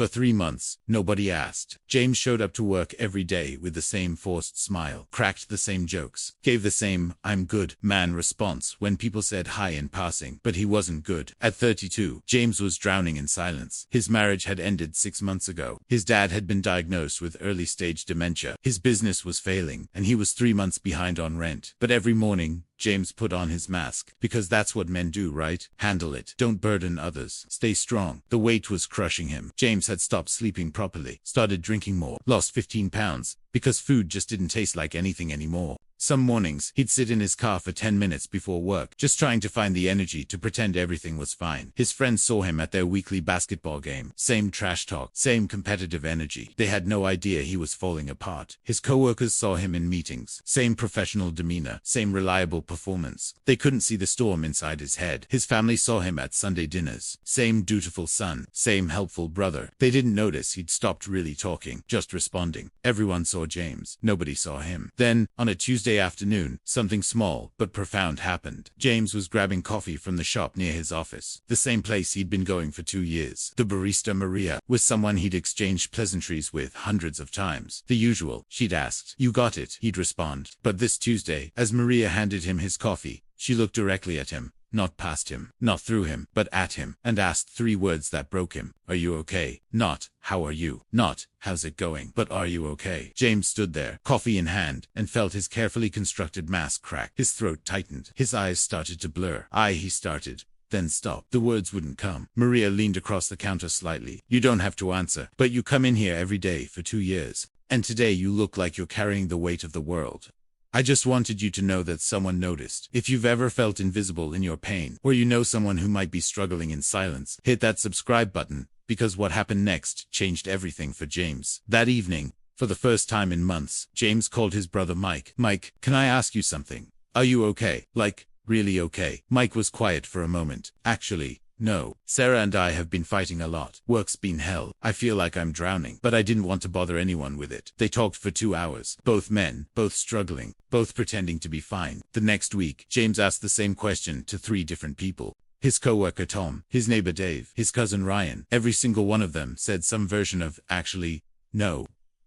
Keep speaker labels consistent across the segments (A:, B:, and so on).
A: For 3 months, nobody asked. James showed up to work every day with the same forced smile, cracked the same jokes, gave the same "I'm good" man response when people said hi in passing, but he wasn't good. At 32, James was drowning in silence. His marriage had ended 6 months ago. His dad had been diagnosed with early-stage dementia. His business was failing, and he was 3 months behind on rent. But every morning, James put on his mask. Because that's what men do, right? Handle it. Don't burden others. Stay strong. The weight was crushing him. James had stopped sleeping properly, started drinking more, lost 15 pounds, because food just didn't taste like anything anymore. Some mornings, he'd sit in his car for 10 minutes before work, just trying to find the energy to pretend everything was fine. His friends saw him at their weekly basketball game. Same trash talk, same competitive energy. They had no idea he was falling apart. His coworkers saw him in meetings. Same professional demeanor, same reliable performance. They couldn't see the storm inside his head. His family saw him at Sunday dinners. Same dutiful son, same helpful brother. They didn't notice he'd stopped really talking, just responding. Everyone saw James. Nobody saw him. Then, on a Tuesday afternoon, something small but profound happened. James was grabbing coffee from the shop near his office, the same place he'd been going for 2 years. The barista Maria was someone he'd exchanged pleasantries with hundreds of times. The usual, she'd asked, "You got it?" he'd respond. But this Tuesday, as Maria handed him his coffee, she looked directly at him. Not past him, not through him, but at him, and asked 3 words that broke him. "Are you okay?" Not, "How are you?" Not, "How's it going?" but "Are you okay?" James stood there, coffee in hand, and felt his carefully constructed mask crack. His throat tightened. His eyes started to blur. He started. Then stopped. The words wouldn't come. Maria leaned across the counter slightly. "You don't have to answer, but you come in here every day for 2 years. And today you look like you're carrying the weight of the world. I just wanted you to know that someone noticed. If you've ever felt invisible in your pain, or you know someone who might be struggling in silence, hit that subscribe button, because what happened next changed everything for James. That evening, for the first time in months, James called his brother Mike. "Mike, can I ask you something? Are you okay? Like, really okay?" Mike was quiet for a moment. "Actually, no. Sarah and I have been fighting a lot. Work's been hell. I feel like I'm drowning, but I didn't want to bother anyone with it." They talked for 2 hours. Both men, both struggling, both pretending to be fine. The next week, James asked the same question to 3 different people. His coworker Tom, his neighbor Dave, his cousin Ryan. Every single one of them said some version of, "Actually, no.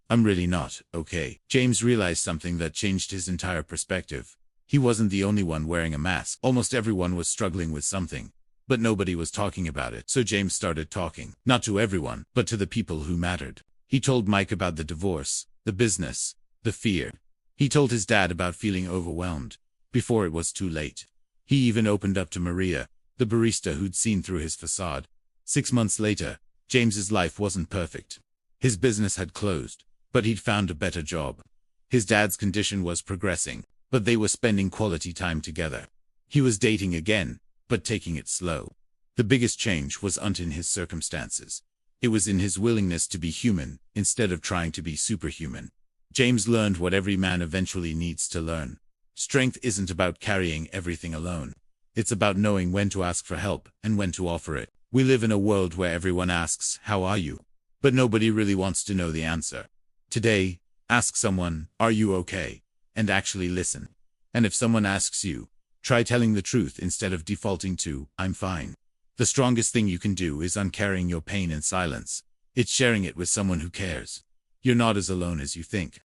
A: I'm really not okay." James realized something that changed his entire perspective. He wasn't the only one wearing a mask. Almost everyone was struggling with something. But nobody was talking about it. So James started talking. Not to everyone, but to the people who mattered. He told Mike about the divorce, the business, the fear. He told his dad about feeling overwhelmed, before it was too late. He even opened up to Maria, the barista who'd seen through his facade. 6 months later, James's life wasn't perfect. His business had closed, but he'd found a better job. His dad's condition was progressing, but they were spending quality time together. He was dating again, but taking it slow. The biggest change wasn't in his circumstances. It was in his willingness to be human, instead of trying to be superhuman. James learned what every man eventually needs to learn. Strength isn't about carrying everything alone. It's about knowing when to ask for help and when to offer it. We live in a world where everyone asks, "How are you?" But nobody really wants to know the answer. Today, ask someone, "Are you okay?" and actually listen. And if someone asks you, try telling the truth instead of defaulting to, "I'm fine." The strongest thing you can do is uncarrying your pain in silence. It's sharing it with someone who cares. You're not as alone as you think.